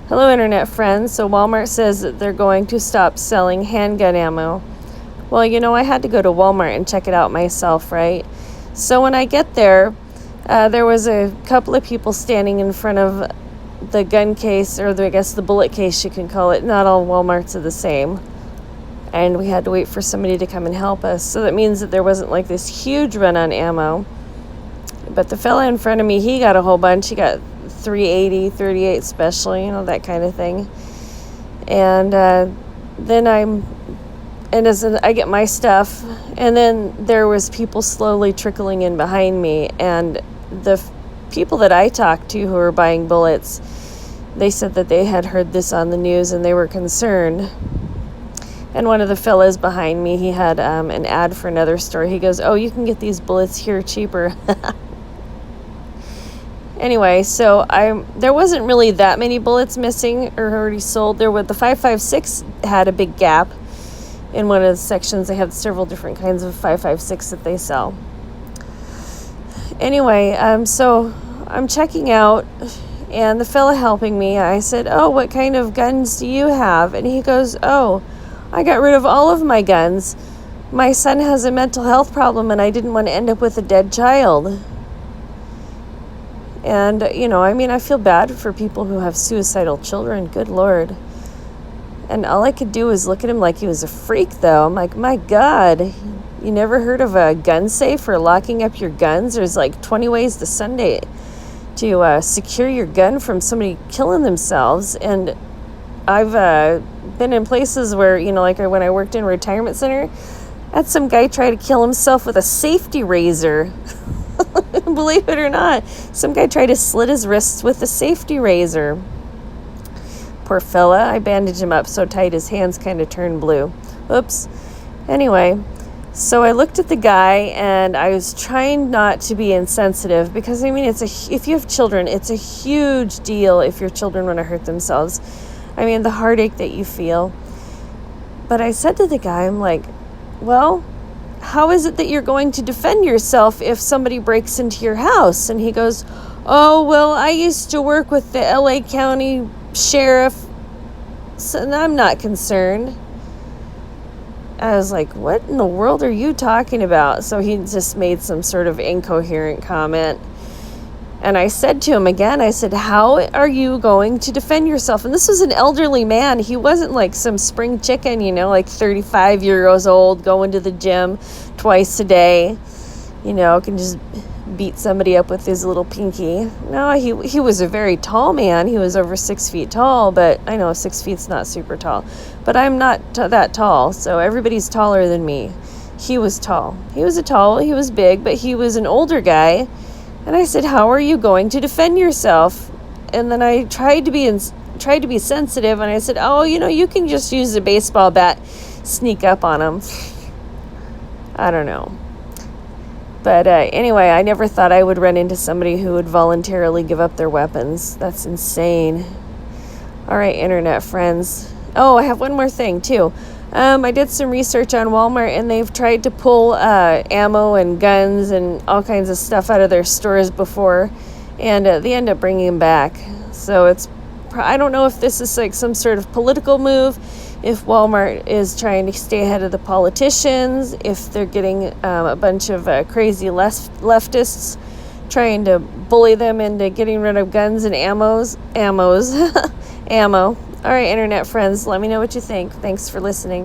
Hello, internet friends. So Walmart says that they're going to stop selling handgun ammo. Well, I had to go to Walmart and check it out myself, right? So when I get there, there was a couple of people standing in front of the gun case, or I guess the bullet case you can call it. Not all Walmarts are the same. And we had to wait for somebody to come and help us. So that means that there wasn't like this huge run on ammo. But the fella in front of me, he got a whole bunch. He got 380, 38 special, that kind of thing. And then I get my stuff, and then there was people slowly trickling in behind me, and the people that I talked to who were buying bullets, they said that they had heard this on the news and they were concerned. And one of the fellas behind me, he had an ad for another store. He goes, "Oh, you can get these bullets here cheaper." Anyway, so there wasn't really that many bullets missing or already sold. The 5.56 had a big gap in one of the sections. They have several different kinds of 5.56 that they sell. Anyway, so I'm checking out, and the fella helping me, I said, "Oh, what kind of guns do you have?" And he goes, "Oh, I got rid of all of my guns. My son has a mental health problem, and I didn't want to end up with a dead child." And, I feel bad for people who have suicidal children. Good Lord. And all I could do was look at him like he was a freak, though. I'm like, my God, you never heard of a gun safe for locking up your guns? There's like 20 ways to Sunday to secure your gun from somebody killing themselves. And I've been in places where, like when I worked in a retirement center, I had some guy try to kill himself with a safety razor. Believe it or not, some guy tried to slit his wrists with a safety razor. Poor fella. I bandaged him up so tight his hands kind of turned blue. Oops. Anyway, so I looked at the guy and I was trying not to be insensitive because, if you have children, it's a huge deal if your children want to hurt themselves. The heartache that you feel. But I said to the guy, I'm like, well, how is it that you're going to defend yourself if somebody breaks into your house? And he goes, "Oh, well, I used to work with the LA County Sheriff, so I'm not concerned." I was like, what in the world are you talking about? So he just made some sort of incoherent comment. And I said to him again, I said, "How are you going to defend yourself?" And this was an elderly man. He wasn't like some spring chicken, like 35 years old, going to the gym twice a day, can just beat somebody up with his little pinky. No, he was a very tall man. He was over 6 feet tall, but I know 6 feet's not super tall. But I'm not that tall, so everybody's taller than me. He was tall. He was big, but he was an older guy. And I said, "How are you going to defend yourself?" And then I tried to be sensitive, and I said, "Oh, you can just use a baseball bat, sneak up on him." I don't know. But anyway, I never thought I would run into somebody who would voluntarily give up their weapons. That's insane. All right, internet friends. Oh, I have one more thing, too. I did some research on Walmart, and they've tried to pull ammo and guns and all kinds of stuff out of their stores before, and they end up bringing them back. So I don't know if this is like some sort of political move, if Walmart is trying to stay ahead of the politicians, if they're getting a bunch of crazy leftists trying to bully them into getting rid of guns and ammo. All right, internet friends, let me know what you think. Thanks for listening.